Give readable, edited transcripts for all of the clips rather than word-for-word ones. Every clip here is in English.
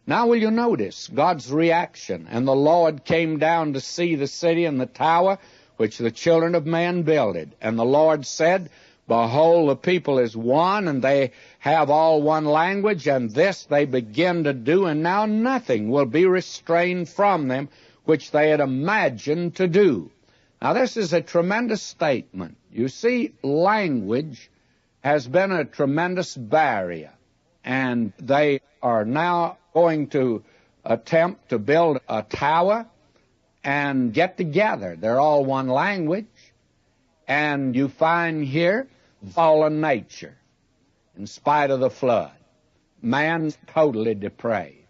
Now will you notice God's reaction? And the Lord came down to see the city and the tower which the children of man builded. And the Lord said, Behold, the people is one, and they have all one language, and this they begin to do, and now nothing will be restrained from them which they had imagined to do. Now this is a tremendous statement. You see, language has been a tremendous barrier, and they are now going to attempt to build a tower and get together. They're all one language, and you find here fallen nature in spite of the flood. Man's totally depraved.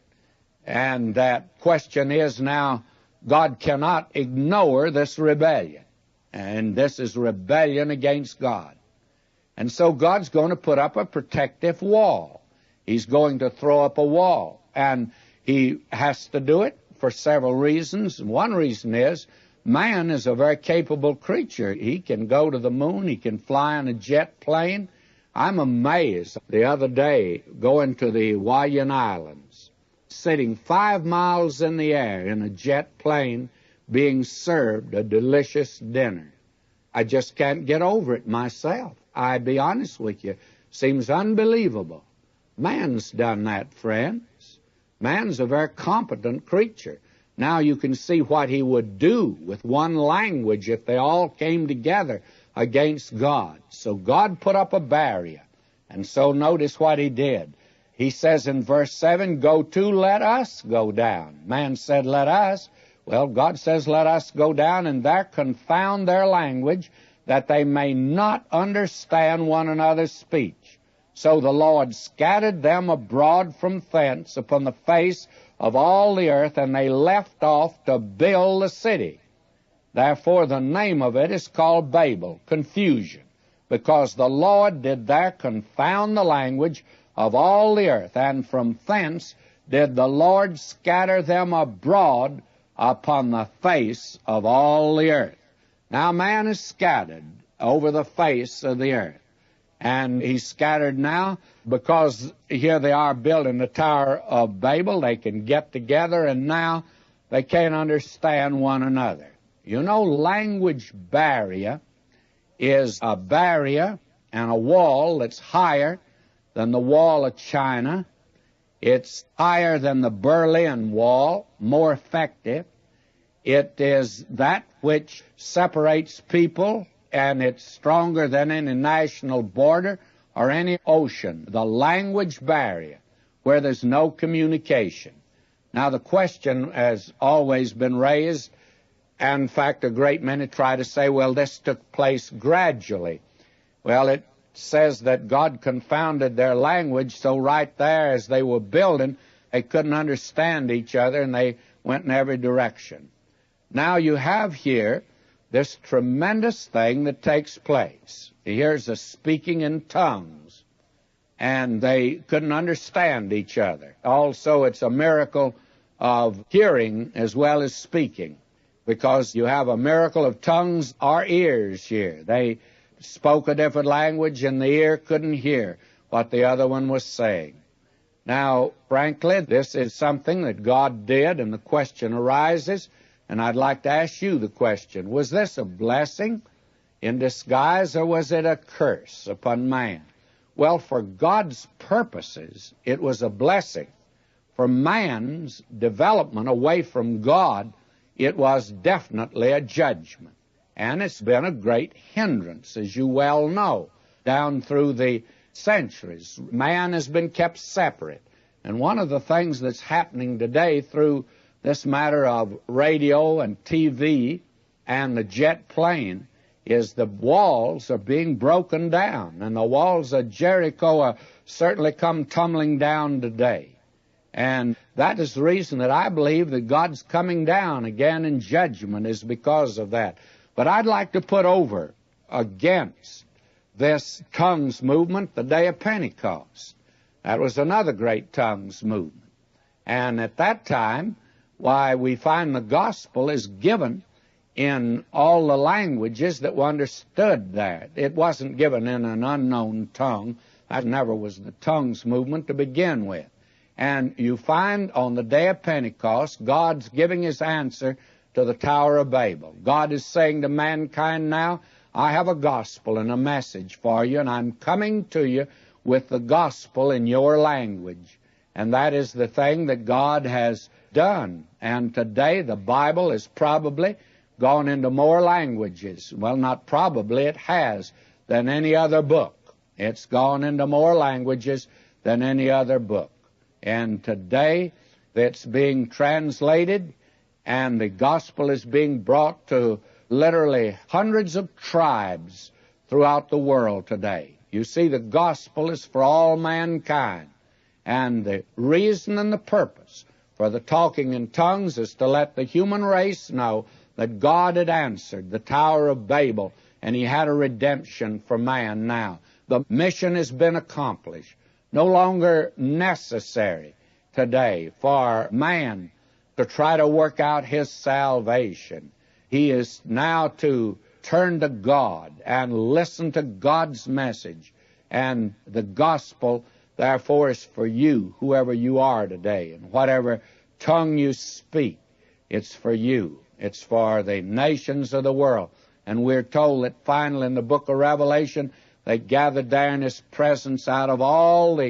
And that question is now, God cannot ignore this rebellion, and this is rebellion against God. And so God's going to put up a protective wall. He's going to throw up a wall, and he has to do it for several reasons. One reason is man is a very capable creature. He can go to the moon. He can fly on a jet plane. I'm amazed the other day going to the Hawaiian Islands, sitting 5 miles in the air in a jet plane being served a delicious dinner. I just can't get over it myself. I'll be honest with you. Seems unbelievable. Man's done that, friends. Man's a very competent creature. Now you can see what he would do with one language if they all came together against God. So God put up a barrier. And so notice what he did. He says in verse 7, Go to, let us go down. Man said, let us. Well, God says, let us go down and there confound their language, that they may not understand one another's speech. So the Lord scattered them abroad from thence upon the face of all the earth, and they left off to build the city. Therefore the name of it is called Babel, confusion, because the Lord did there confound the language of all the earth, and from thence did the Lord scatter them abroad upon the face of all the earth. Now man is scattered over the face of the earth. And he's scattered now because here they are building the Tower of Babel. They can get together, and now they can't understand one another. You know, language barrier is a barrier and a wall that's higher than the wall of China. It's higher than the Berlin Wall, more effective. It is that which separates people, and it's stronger than any national border or any ocean, the language barrier, where there's no communication. Now, the question has always been raised, and in fact, a great many try to say, well, this took place gradually. Well, it says that God confounded their language, so right there as they were building, they couldn't understand each other, and they went in every direction. Now, you have here this tremendous thing that takes place. Here's a speaking in tongues, and they couldn't understand each other. Also, it's a miracle of hearing as well as speaking, because you have a miracle of tongues or ears here. They spoke a different language, and the ear couldn't hear what the other one was saying. Now, frankly, this is something that God did, and the question arises, and I'd like to ask you the question, was this a blessing in disguise, or was it a curse upon man? Well, for God's purposes, it was a blessing. For man's development away from God, it was definitely a judgment. And it's been a great hindrance, as you well know, down through the centuries. Man has been kept separate. And one of the things that's happening today through this matter of radio and TV and the jet plane is the walls are being broken down, and the walls of Jericho are certainly come tumbling down today. And that is the reason that I believe that God's coming down again in judgment is because of that. But I'd like to put over against this tongues movement the day of Pentecost. That was another great tongues movement. And at that time, why, we find the gospel is given in all the languages that were understood there. It wasn't given in an unknown tongue. That never was the tongues movement to begin with. And you find on the day of Pentecost, God's giving his answer to the Tower of Babel. God is saying to mankind now, I have a gospel and a message for you, and I'm coming to you with the gospel in your language. And that is the thing that God has done. And today the Bible has probably gone into more languages. Well, not probably, it has, than any other book. It's gone into more languages than any other book. And today it's being translated, and the gospel is being brought to literally hundreds of tribes throughout the world today. You see, the gospel is for all mankind. And the reason and the purpose for the talking in tongues is to let the human race know that God had answered the Tower of Babel, and he had a redemption for man now. The mission has been accomplished. No longer necessary today for man to try to work out his salvation. He is now to turn to God and listen to God's message. And the gospel, therefore, is for you, whoever you are today, and whatever tongue you speak, it's for you. It's for the nations of the world. And we're told that finally in the book of Revelation, they gathered there in his presence out of all the